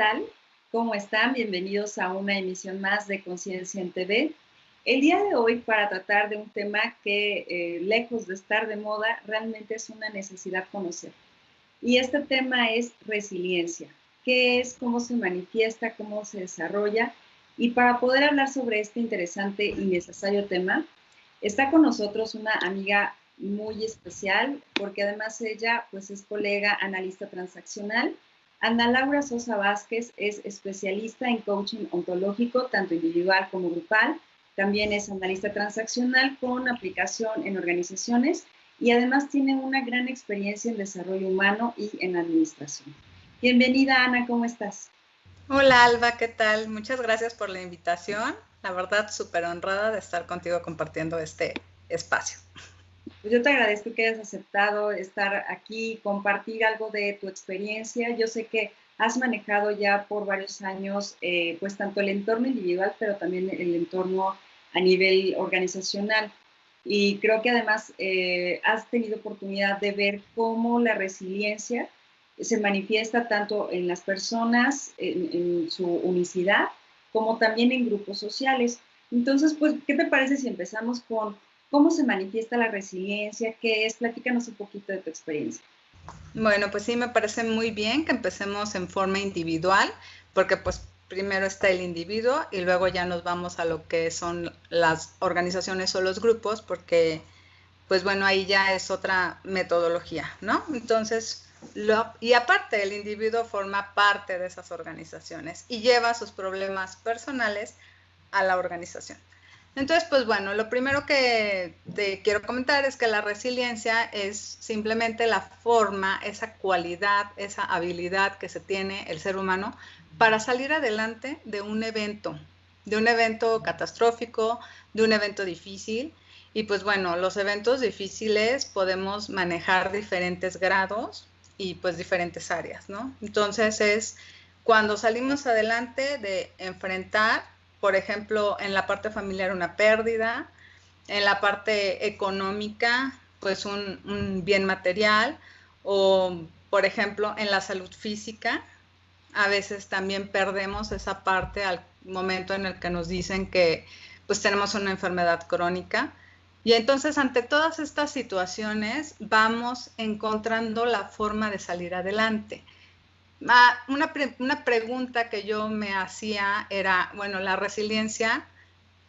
tal? ¿Cómo están? Bienvenidos a una emisión más de Conciencia en TV. El día de hoy para tratar de un tema que, lejos de estar de moda, realmente es una necesidad conocer. Y este tema es resiliencia. ¿Qué es? ¿Cómo se manifiesta? ¿Cómo se desarrolla? Y para poder hablar sobre este interesante y necesario tema, está con nosotros una amiga muy especial, porque además ella pues, es colega analista transaccional. Ana Laura Sosa Vázquez es especialista en coaching ontológico, tanto individual como grupal. También es analista transaccional con aplicación en organizaciones y además tiene una gran experiencia en desarrollo humano y en administración. Bienvenida, Ana, ¿cómo estás? Hola, Alba, ¿qué tal? Muchas gracias por la invitación. La verdad, súper honrada de estar contigo compartiendo este espacio. Pues yo te agradezco que hayas aceptado estar aquí, compartir algo de tu experiencia. Yo sé que has manejado ya por varios años, pues tanto el entorno individual, pero también el entorno a nivel organizacional. Y creo que además has tenido oportunidad de ver cómo la resiliencia se manifiesta tanto en las personas, en su unicidad, como también en grupos sociales. Entonces, pues, ¿qué te parece si empezamos con cómo se manifiesta la resiliencia? ¿Qué es? Platícanos un poquito de tu experiencia. Bueno, pues sí, me parece muy bien que empecemos en forma individual, porque pues primero está el individuo y luego ya nos vamos a lo que son las organizaciones o los grupos, porque pues bueno, ahí ya es otra metodología, ¿no? Entonces, y aparte, el individuo forma parte de esas organizaciones y lleva sus problemas personales a la organización. Entonces, pues bueno, lo primero que te quiero comentar es que la resiliencia es simplemente la forma, esa cualidad, esa habilidad que se tiene el ser humano para salir adelante de un evento catastrófico, de un evento difícil. Y pues bueno, los eventos difíciles podemos manejar diferentes grados y pues diferentes áreas, ¿no? Entonces es cuando salimos adelante de enfrentar, por ejemplo, en la parte familiar una pérdida, en la parte económica, pues un bien material, o por ejemplo, en la salud física, a veces también perdemos esa parte al momento en el que nos dicen que pues tenemos una enfermedad crónica. Y entonces ante todas estas situaciones vamos encontrando la forma de salir adelante. Una pregunta que yo me hacía era, bueno, la resiliencia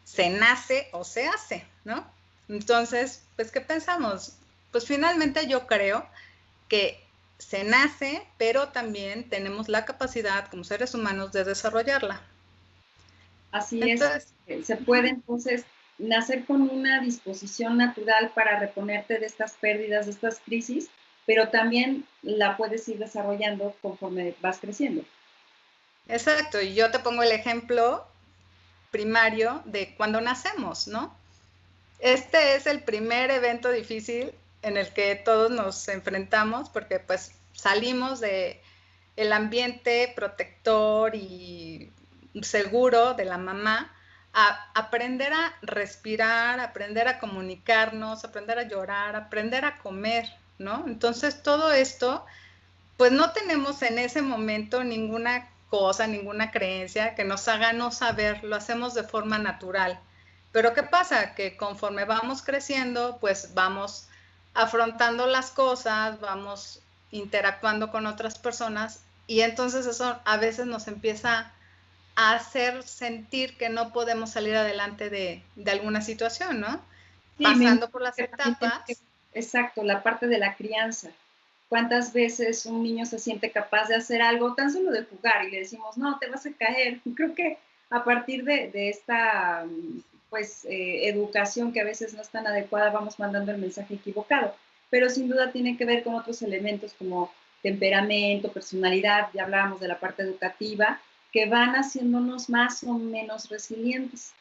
se nace o se hace, ¿no? Entonces, pues, ¿qué pensamos? Pues finalmente yo creo que se nace, pero también tenemos la capacidad como seres humanos de desarrollarla. Así es, Entonces, se puede entonces nacer con una disposición natural para reponerte de estas pérdidas, de estas crisis, pero también la puedes ir desarrollando conforme vas creciendo. exacto, y yo te pongo el ejemplo primario de cuando nacemos, ¿no? Este es el primer evento difícil en el que todos nos enfrentamos porque pues salimos de el ambiente protector y seguro de la mamá a aprender a respirar, aprender a comunicarnos, aprender a llorar, aprender a comer, ¿no? Entonces todo esto, pues no tenemos en ese momento ninguna cosa, ninguna creencia que nos haga no saber, lo hacemos de forma natural. Pero ¿qué pasa? Que conforme vamos creciendo, pues vamos afrontando las cosas, vamos interactuando con otras personas y entonces eso a veces nos empieza a hacer sentir que no podemos salir adelante de alguna situación, ¿no? Sí, me Pasando por imagino las que también tiene que, etapas. exacto, la parte de la crianza. ¿Cuántas veces un niño se siente capaz de hacer algo tan solo de jugar y le decimos, no, te vas a caer? Creo que a partir de esta pues, educación que a veces no es tan adecuada, vamos mandando el mensaje equivocado. Pero sin duda tiene que ver con otros elementos como temperamento, personalidad, ya hablábamos de la parte educativa, que van haciéndonos más o menos resilientes.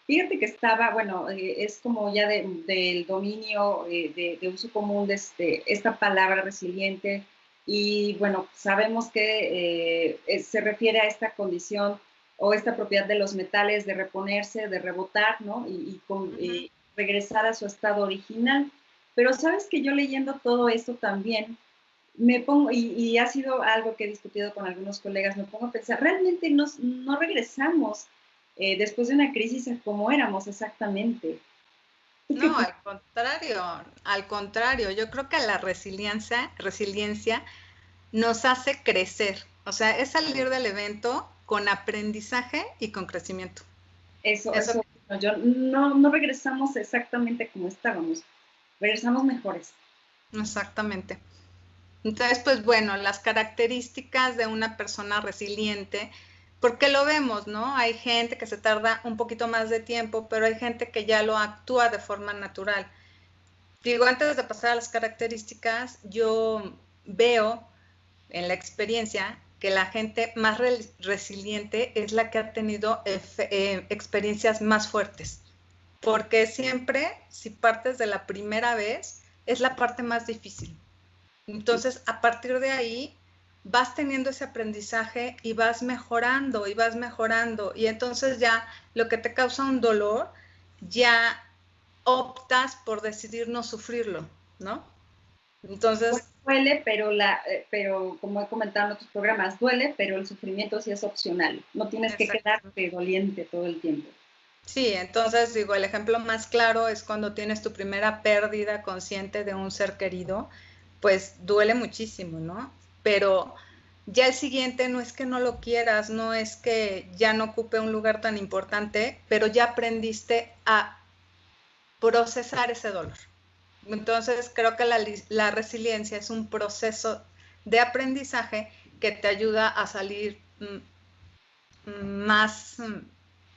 Fíjate que estaba, bueno, es como ya del dominio de uso común de esta palabra resiliente y bueno, sabemos que se refiere a esta condición o esta propiedad de los metales de reponerse, de rebotar, ¿no? Y regresar a su estado original. Pero sabes que yo leyendo todo esto también me pongo, y ha sido algo que he discutido con algunos colegas, me pongo a pensar, realmente no regresamos después de una crisis a como éramos exactamente. ¿Tú qué No, piensas? al contrario, yo creo que la resiliencia nos hace crecer, o sea, es salir del evento con aprendizaje y con crecimiento. Eso, Eso, yo, no regresamos exactamente como estábamos, regresamos mejores. exactamente. Entonces, pues bueno, las características de una persona resiliente, porque lo vemos, ¿no? Hay gente que se tarda un poquito más de tiempo, pero hay gente que ya lo actúa de forma natural. Digo, antes de pasar a las características, yo veo en la experiencia que la gente más resiliente es la que ha tenido experiencias más fuertes, porque siempre, si partes de la primera vez, es la parte más difícil. Entonces, a partir de ahí, vas teniendo ese aprendizaje y vas mejorando y vas mejorando. Y entonces ya lo que te causa un dolor, ya optas por decidir no sufrirlo, ¿no? Entonces, Duele, pero como he comentado en otros programas, duele, pero el sufrimiento sí es opcional. No tienes que exacto. quedarte doliente todo el tiempo. Sí, entonces digo, el ejemplo más claro es cuando tienes tu primera pérdida consciente de un ser querido, pues duele muchísimo, ¿no? Pero ya el siguiente no es que no lo quieras, no es que ya no ocupe un lugar tan importante, pero ya aprendiste a procesar ese dolor. Entonces creo que la resiliencia es un proceso de aprendizaje que te ayuda a salir más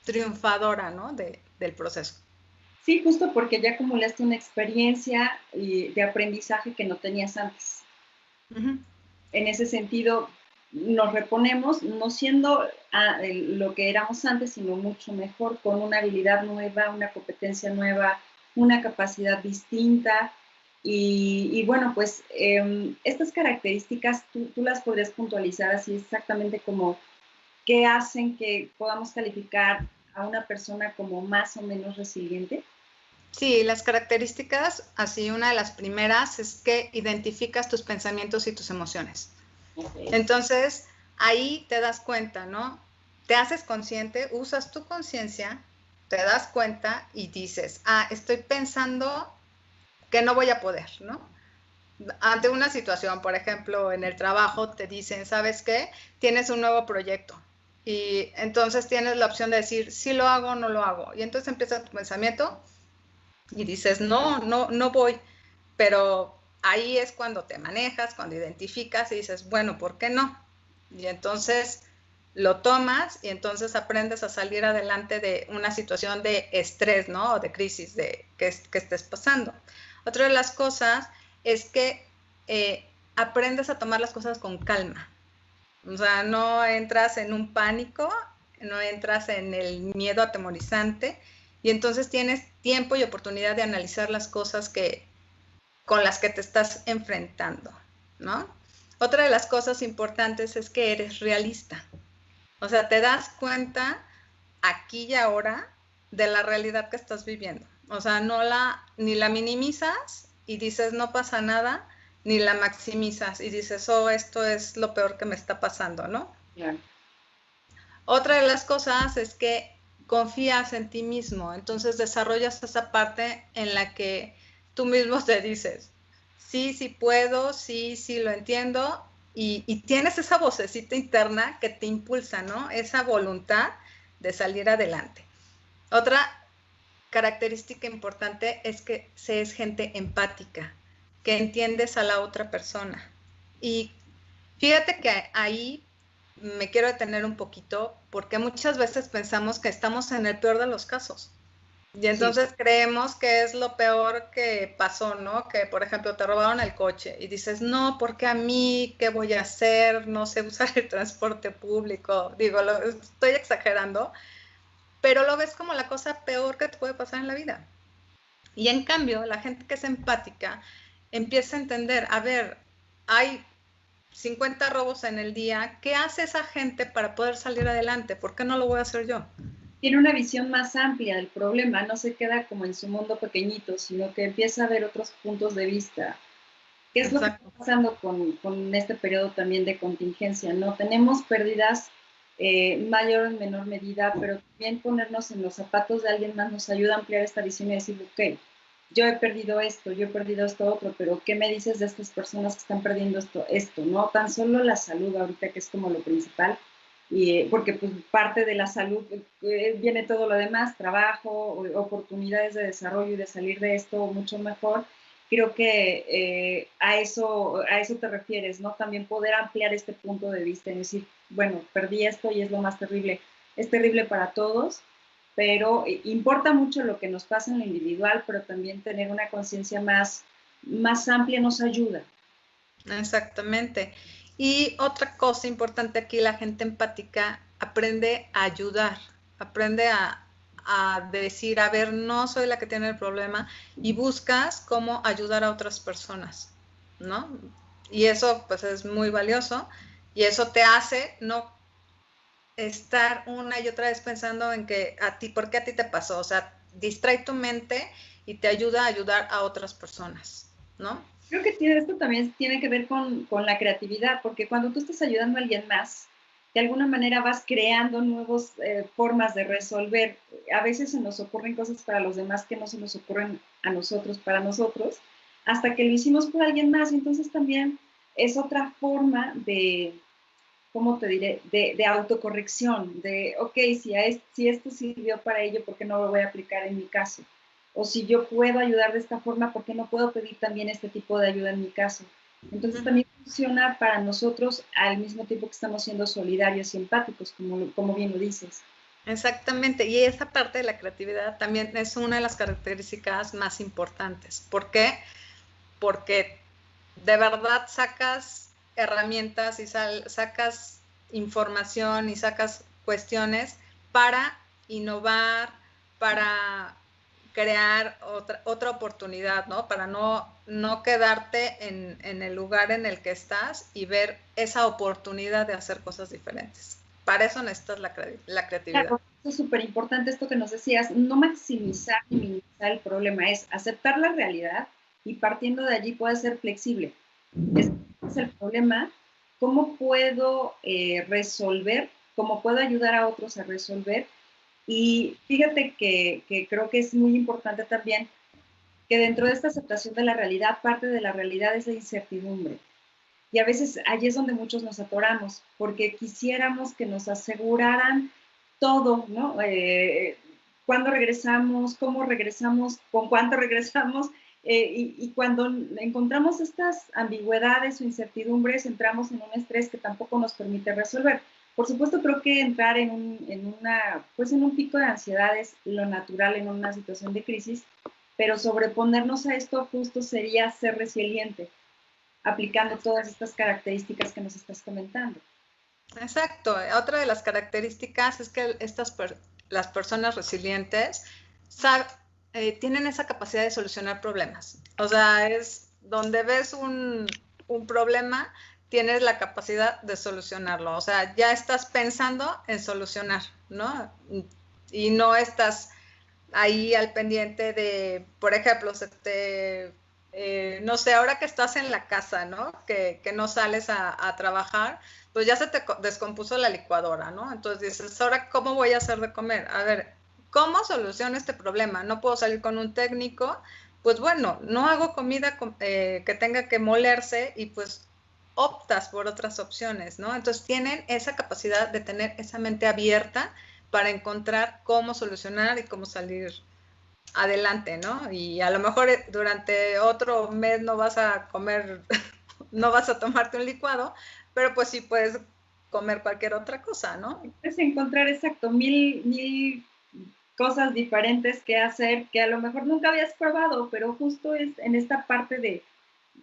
triunfadora, ¿no? Del proceso. Sí, justo porque ya acumulaste una experiencia de aprendizaje que no tenías antes. Uh -huh. En ese sentido, nos reponemos, no siendo lo que éramos antes, sino mucho mejor, con una habilidad nueva, una competencia nueva, una capacidad distinta. Y bueno, pues estas características tú las podrías puntualizar así exactamente como qué hacen que podamos calificar a una persona como más o menos resiliente. Sí, las características, así una de las primeras es que identificas tus pensamientos y tus emociones. Okay. Entonces, ahí te das cuenta, ¿no? Te haces consciente, usas tu conciencia, te das cuenta y dices, ah, estoy pensando que no voy a poder, ¿no? Ante una situación, por ejemplo, en el trabajo te dicen, ¿sabes qué? Tienes un nuevo proyecto y entonces tienes la opción de decir, sí lo hago o no lo hago. Y entonces empieza tu pensamiento y dices, no voy, pero ahí es cuando te manejas, cuando identificas y dices, bueno, ¿por qué no? Y entonces lo tomas y entonces aprendes a salir adelante de una situación de estrés, ¿no? O de crisis que estés pasando. Otra de las cosas es que aprendes a tomar las cosas con calma. O sea, no entras en un pánico, no entras en el miedo atemorizante y entonces tienes tiempo y oportunidad de analizar las cosas con las que te estás enfrentando, ¿no? Otra de las cosas importantes es que eres realista. O sea, te das cuenta aquí y ahora de la realidad que estás viviendo. O sea, ni la minimizas y dices no pasa nada, ni la maximizas y dices, oh, esto es lo peor que me está pasando, ¿no? Claro. Otra de las cosas es que confías en ti mismo, entonces desarrollas esa parte en la que tú mismo te dices, sí, sí puedo, sí, sí lo entiendo, y tienes esa vocecita interna que te impulsa, ¿no? Esa voluntad de salir adelante. Otra característica importante es que seas gente empática, que entiendes a la otra persona. Y fíjate que ahí me quiero detener un poquito porque muchas veces pensamos que estamos en el peor de los casos. Y Sí. entonces creemos que es lo peor que pasó, ¿no? Que, por ejemplo, te robaron el coche y dices, no, ¿porque a mí? ¿Qué voy a hacer? No sé usar el transporte público. Digo, estoy exagerando, pero lo ves como la cosa peor que te puede pasar en la vida. Y en cambio, la gente que es empática empieza a entender, a ver, hay 50 robos en el día, ¿qué hace esa gente para poder salir adelante? ¿Por qué no lo voy a hacer yo? Tiene una visión más amplia del problema, no se queda como en su mundo pequeñito, sino que empieza a ver otros puntos de vista. ¿Qué es lo que está Exacto. pasando con este periodo también de contingencia? ¿No? Tenemos pérdidas mayor o en menor medida, pero también ponernos en los zapatos de alguien más nos ayuda a ampliar esta visión y decir, ok, yo he perdido esto, yo he perdido esto otro, pero ¿qué me dices de estas personas que están perdiendo esto? No tan solo la salud ahorita, que es como lo principal, y, porque pues, parte de la salud viene todo lo demás, trabajo, oportunidades de desarrollo y de salir de esto mucho mejor. Creo que a eso te refieres, ¿no? También poder ampliar este punto de vista y decir, bueno, perdí esto y es lo más terrible. Es terrible para todos, pero importa mucho lo que nos pasa en lo individual, pero también tener una conciencia más amplia nos ayuda. Exactamente. Y otra cosa importante aquí, la gente empática aprende a ayudar, aprende a decir, a ver, no soy la que tiene el problema, y buscas cómo ayudar a otras personas, ¿no? Y eso pues es muy valioso y eso te hace no estar una y otra vez pensando en que a ti, ¿por qué a ti te pasó? O sea, distrae tu mente y te ayuda a ayudar a otras personas, ¿no? Creo que esto también tiene que ver con la creatividad, porque cuando tú estás ayudando a alguien más, de alguna manera vas creando nuevas formas de resolver. A veces se nos ocurren cosas para los demás que no se nos ocurren a nosotros, para nosotros, hasta que lo hicimos por alguien más. Entonces también es otra forma de, ¿cómo te diré? De autocorrección, de, ok, si esto sirvió para ello, ¿por qué no lo voy a aplicar en mi caso? O si yo puedo ayudar de esta forma, ¿por qué no puedo pedir también este tipo de ayuda en mi caso? Entonces también funciona para nosotros al mismo tiempo que estamos siendo solidarios y empáticos, como bien lo dices. Exactamente, y esa parte de la creatividad también es una de las características más importantes. ¿Por qué? Porque de verdad sacas herramientas y sacas información y sacas cuestiones para innovar, para crear otra oportunidad, ¿no? Para no quedarte en el lugar en el que estás y ver esa oportunidad de hacer cosas diferentes. Para eso necesitas la creatividad. Claro, eso es súper importante esto que nos decías, no maximizar ni minimizar el problema, es aceptar la realidad y partiendo de allí puede ser flexible. Este es el problema, ¿cómo puedo resolver? ¿Cómo puedo ayudar a otros a resolver? Y fíjate que creo que es muy importante también que dentro de esta aceptación de la realidad, parte de la realidad es la incertidumbre. Y a veces allí es donde muchos nos atoramos, porque quisiéramos que nos aseguraran todo, ¿no? Cuándo regresamos, cómo regresamos, con cuánto regresamos, y cuando encontramos estas ambigüedades o incertidumbres, entramos en un estrés que tampoco nos permite resolver. Por supuesto, creo que entrar pues en un pico de ansiedad es lo natural en una situación de crisis, pero sobreponernos a esto justo sería ser resiliente aplicando todas estas características que nos estás comentando. Exacto. Otra de las características es que las personas resilientes tienen esa capacidad de solucionar problemas. O sea, es donde ves un problema, tienes la capacidad de solucionarlo. O sea, ya estás pensando en solucionar, ¿no? Y no estás ahí al pendiente de, por ejemplo, no sé, ahora que estás en la casa, ¿no? Que no sales a trabajar, pues ya se te descompuso la licuadora, ¿no? Entonces dices, ahora, ¿cómo voy a hacer de comer? A ver, ¿cómo soluciono este problema? No puedo salir con un técnico, pues bueno, no hago comida que tenga que molerse y pues optas por otras opciones, ¿no? Entonces tienen esa capacidad de tener esa mente abierta para encontrar cómo solucionar y cómo salir adelante, ¿no? Y a lo mejor durante otro mes no vas a comer, no vas a tomarte un licuado, pero pues sí puedes comer cualquier otra cosa, ¿no? Es encontrar exacto mil cosas diferentes que hacer que a lo mejor nunca habías probado, pero justo es en esta parte de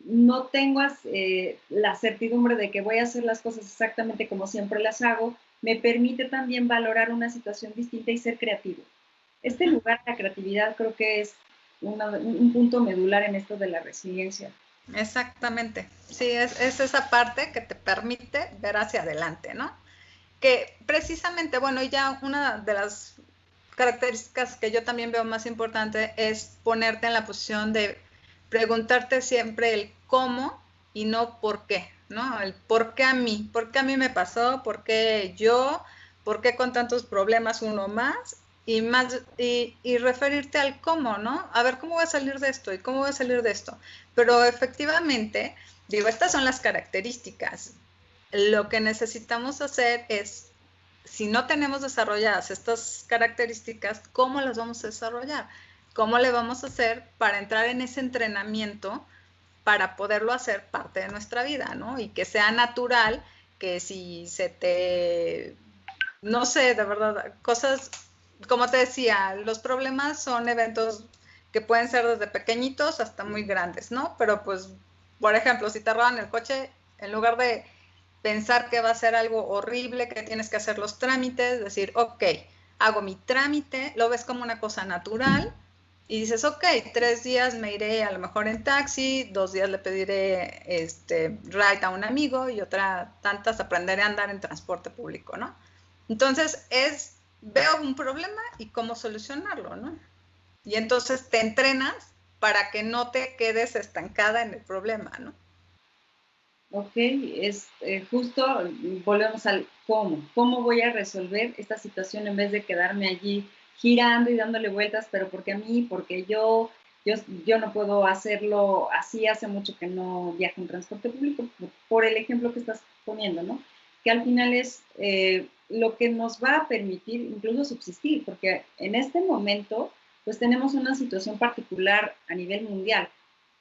no tengo la certidumbre de que voy a hacer las cosas exactamente como siempre las hago, me permite también valorar una situación distinta y ser creativo. Este lugar de la creatividad creo que es un punto medular en esto de la resiliencia. Exactamente. Sí, es esa parte que te permite ver hacia adelante, ¿no? Que precisamente, bueno, ya una de las características que yo también veo más importante es ponerte en la posición de preguntarte siempre el cómo y no por qué, ¿no? El por qué a mí me pasó, por qué yo, por qué con tantos problemas uno más y referirte al cómo, ¿no? A ver, ¿cómo voy a salir de esto? ¿Y cómo voy a salir de esto? Pero efectivamente, digo, estas son las características. Lo que necesitamos hacer es, si no tenemos desarrolladas estas características, ¿cómo las vamos a desarrollar? ¿Cómo le vamos a hacer para entrar en ese entrenamiento para poderlo hacer parte de nuestra vida, ¿no? Y que sea natural, que si se te, no sé, de verdad, cosas, como te decía, los problemas son eventos que pueden ser desde pequeñitos hasta muy grandes, ¿no? Pero pues, por ejemplo, si te roban el coche, en lugar de pensar que va a ser algo horrible, que tienes que hacer los trámites, decir, ok, hago mi trámite, lo ves como una cosa natural y dices, ok, 3 días me iré a lo mejor en taxi, 2 días le pediré ride a un amigo y otra tantas aprenderé a andar en transporte público, ¿no? Entonces veo un problema y cómo solucionarlo, ¿no? Y entonces te entrenas para que no te quedes estancada en el problema, ¿no? Ok, justo volvemos al cómo. ¿Cómo voy a resolver esta situación en vez de quedarme allí girando y dándole vueltas, pero porque a mí, porque yo no puedo hacerlo así, hace mucho que no viajo en transporte público, por el ejemplo que estás poniendo, ¿no? Que al final es lo que nos va a permitir incluso subsistir, porque en este momento pues tenemos una situación particular a nivel mundial,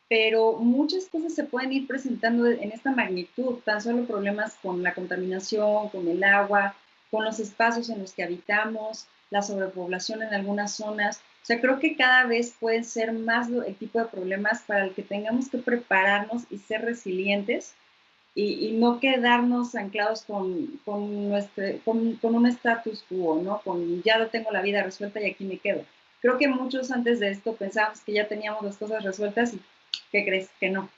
pero muchas cosas se pueden ir presentando en esta magnitud, tan solo problemas con la contaminación, con el agua, con los espacios en los que habitamos, la sobrepoblación en algunas zonas. O sea, creo que cada vez pueden ser más el tipo de problemas para el que tengamos que prepararnos y ser resilientes y no quedarnos anclados con un status quo, ¿no? Con ya lo tengo la vida resuelta y aquí me quedo. Creo que muchos antes de esto pensábamos que ya teníamos las cosas resueltas y ¿qué crees? Que no.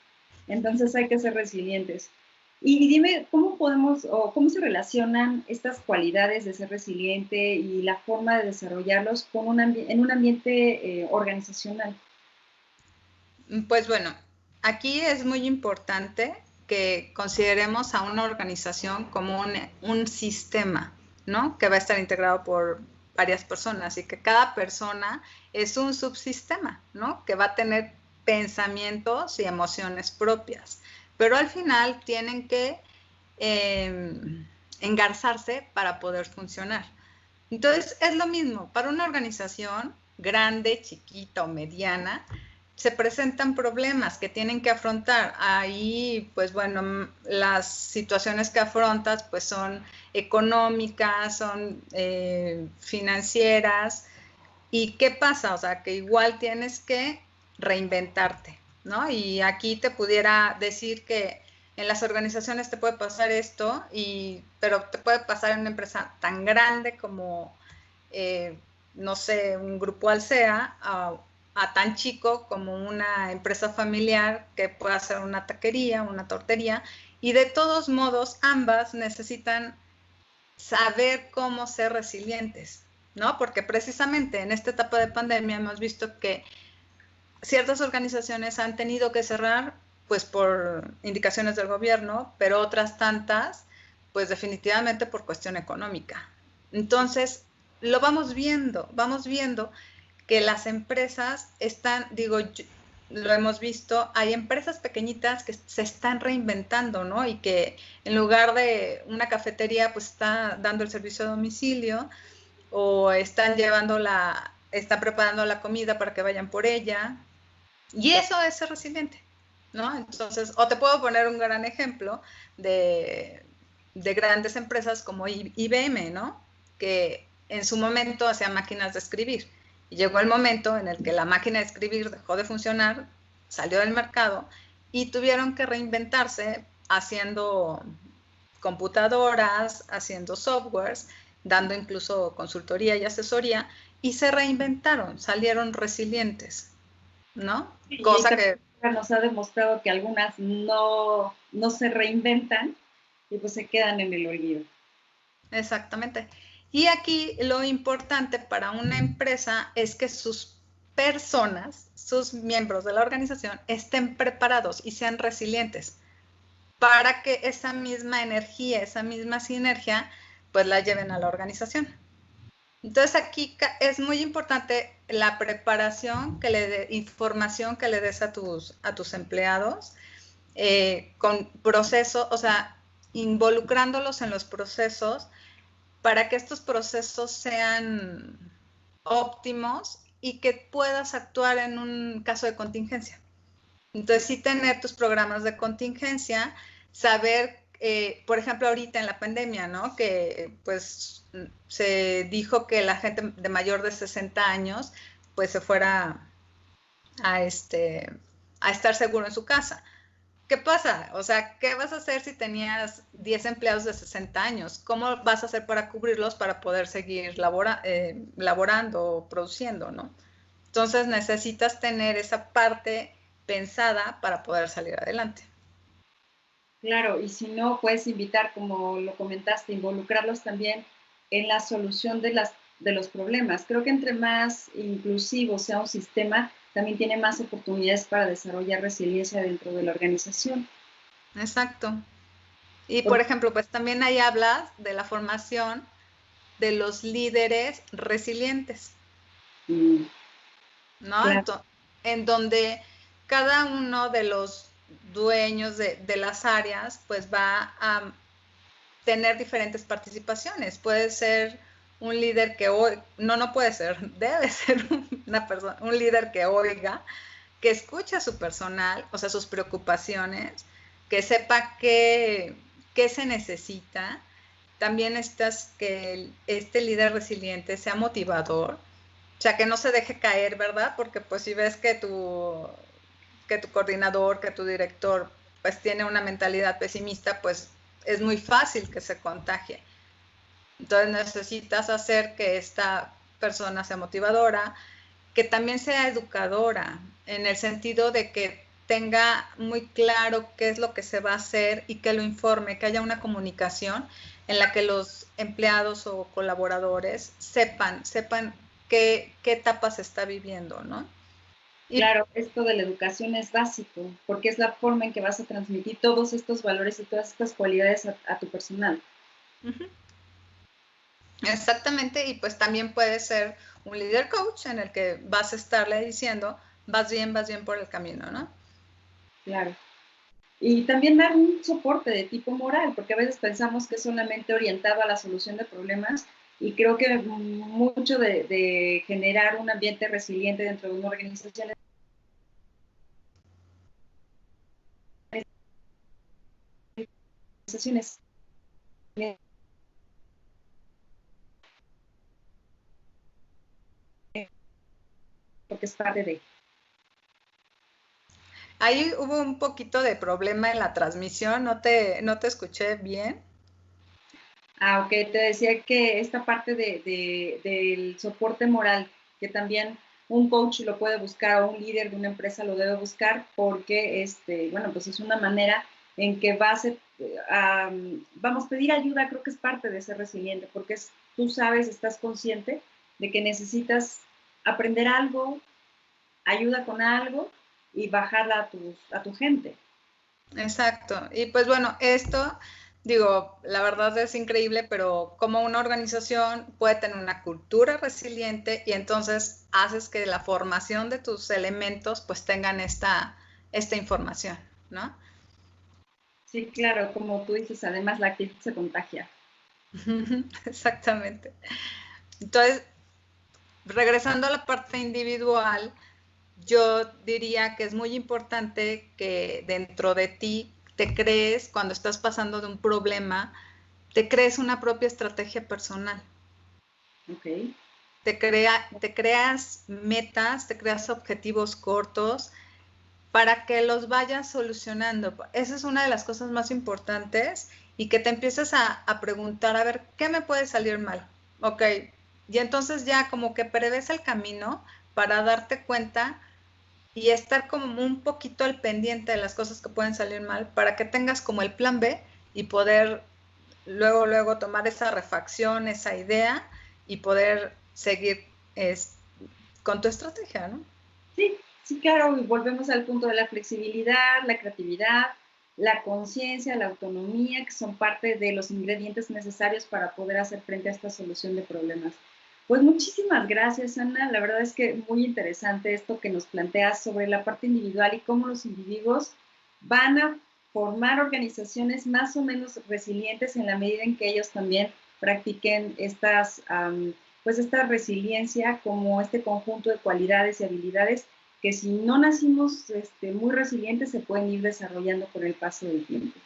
Entonces hay que ser resilientes. Y dime, ¿cómo podemos o cómo se relacionan estas cualidades de ser resiliente y la forma de desarrollarlos en un ambiente organizacional? Pues bueno, aquí es muy importante que consideremos a una organización como un sistema, ¿no? Que va a estar integrado por varias personas y que cada persona es un subsistema, ¿no? Que va a tener pensamientos y emociones propias, pero al final tienen que engarzarse para poder funcionar. Entonces, es lo mismo, para una organización grande, chiquita o mediana, se presentan problemas que tienen que afrontar. Ahí, pues bueno, las situaciones que afrontas pues son económicas, son financieras. ¿Y qué pasa? O sea, que igual tienes que reinventarte, ¿no? Y aquí te pudiera decir que en las organizaciones te puede pasar esto, pero te puede pasar en una empresa tan grande como, no sé, un grupo Alsea, a tan chico como una empresa familiar que pueda ser una taquería, una tortería, y de todos modos ambas necesitan saber cómo ser resilientes, ¿no? Porque precisamente en esta etapa de pandemia hemos visto que ciertas organizaciones han tenido que cerrar pues por indicaciones del gobierno, pero otras tantas pues definitivamente por cuestión económica. Entonces, vamos viendo que las empresas están, digo, lo hemos visto, hay empresas pequeñitas que se están reinventando, ¿no? Y que en lugar de una cafetería, pues está dando el servicio a domicilio o están están preparando la comida para que vayan por ella. Y eso es ser resiliente, ¿no? Entonces, o te puedo poner un gran ejemplo de grandes empresas como IBM, ¿no? Que en su momento hacían máquinas de escribir. Y llegó el momento en el que la máquina de escribir dejó de funcionar, salió del mercado y tuvieron que reinventarse haciendo computadoras, haciendo softwares, dando incluso consultoría y asesoría, y se reinventaron, salieron resilientes, ¿no? Y Cosa esta que nos ha demostrado que algunas no se reinventan y pues se quedan en el olvido. exactamente. Y aquí lo importante para una empresa es que sus personas, sus miembros de la organización, estén preparados y sean resilientes para que esa misma energía, esa misma sinergia, pues la lleven a la organización. Entonces aquí es muy importante la preparación, información que le des a tus empleados, con procesos, o sea, involucrándolos en los procesos para que estos procesos sean óptimos y que puedas actuar en un caso de contingencia. Entonces, sí tener tus programas de contingencia, saber, por ejemplo, ahorita en la pandemia, ¿no? Que pues se dijo que la gente de mayor de 60 años pues se fuera a estar seguro en su casa. ¿Qué pasa? O sea, ¿qué vas a hacer si tenías 10 empleados de 60 años? ¿Cómo vas a hacer para cubrirlos para poder seguir laborando o produciendo, ¿no? Entonces necesitas tener esa parte pensada para poder salir adelante. Claro, y si no, puedes invitar, como lo comentaste, involucrarlos también en la solución de los problemas. Creo que entre más inclusivo sea un sistema, también tiene más oportunidades para desarrollar resiliencia dentro de la organización. Exacto. Y por ejemplo, pues también ahí hablas de la formación de los líderes resilientes, ¿no? Claro. En donde cada uno de los dueños de las áreas pues va a tener diferentes participaciones. Puede ser un líder que no puede ser, debe ser un líder que oiga, que escuche a su personal, o sea, sus preocupaciones, que sepa qué se necesita. También que este líder resiliente sea motivador, o sea, que no se deje caer, ¿verdad? Porque pues si ves que tu coordinador, que tu director, pues tiene una mentalidad pesimista, pues es muy fácil que se contagie. Entonces necesitas hacer que esta persona sea motivadora, que también sea educadora, en el sentido de que tenga muy claro qué es lo que se va a hacer y que lo informe, que haya una comunicación en la que los empleados o colaboradores sepan qué etapa se está viviendo, ¿no? Claro, esto de la educación es básico, porque es la forma en que vas a transmitir todos estos valores y todas estas cualidades a tu personal. Uh-huh. Exactamente, y pues también puede ser un líder coach en el que vas a estarle diciendo, vas bien por el camino, ¿no? Claro. Y también dar un soporte de tipo moral, porque a veces pensamos que es solamente orientado a la solución de problemas y creo que mucho de generar un ambiente resiliente dentro de una organización es porque es parte de... Ahí hubo un poquito de problema en la transmisión, no te escuché bien. Ah, ok, te decía que esta parte del soporte moral, que también un coach lo puede buscar o un líder de una empresa lo debe buscar porque, bueno, pues es una manera en que vamos a pedir ayuda, creo que es parte de ser resiliente, porque tú sabes, estás consciente de que necesitas aprender algo, ayuda con algo y bajarla a tu gente. Exacto, y pues bueno, esto, digo, la verdad es increíble, pero como una organización puede tener una cultura resiliente y entonces haces que la formación de tus elementos pues tengan esta información, ¿no? Sí, claro, como tú dices, además la actitud se contagia. Exactamente. Entonces, regresando a la parte individual, yo diría que es muy importante que dentro de ti te crees, cuando estás pasando de un problema, te crees una propia estrategia personal. Ok. Te creas metas, te creas objetivos cortos para que los vayas solucionando. Esa es una de las cosas más importantes y que te empieces a preguntar, a ver, ¿qué me puede salir mal? Ok, y entonces ya como que prevés el camino para darte cuenta y estar como un poquito al pendiente de las cosas que pueden salir mal para que tengas como el plan B y poder luego tomar esa refacción, esa idea y poder seguir con tu estrategia, ¿no? Sí, sí, claro, y volvemos al punto de la flexibilidad, la creatividad, la conciencia, la autonomía, que son parte de los ingredientes necesarios para poder hacer frente a esta solución de problemas. Pues muchísimas gracias, Ana. La verdad es que muy interesante esto que nos planteas sobre la parte individual y cómo los individuos van a formar organizaciones más o menos resilientes en la medida en que ellos también practiquen pues esta resiliencia como este conjunto de cualidades y habilidades que si no nacimos muy resilientes se pueden ir desarrollando con el paso del tiempo.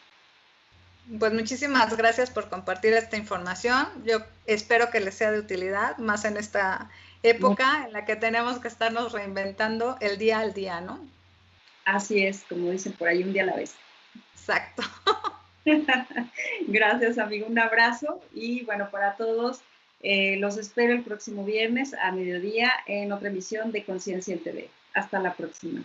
Pues muchísimas gracias por compartir esta información. Yo espero que les sea de utilidad, más en esta época en la que tenemos que estarnos reinventando el día al día, ¿no? Así es, como dicen por ahí, un día a la vez. Exacto. Gracias, amigo. Un abrazo y bueno, para todos, los espero el próximo viernes a mediodía en otra emisión de Conciencia en TV. Hasta la próxima.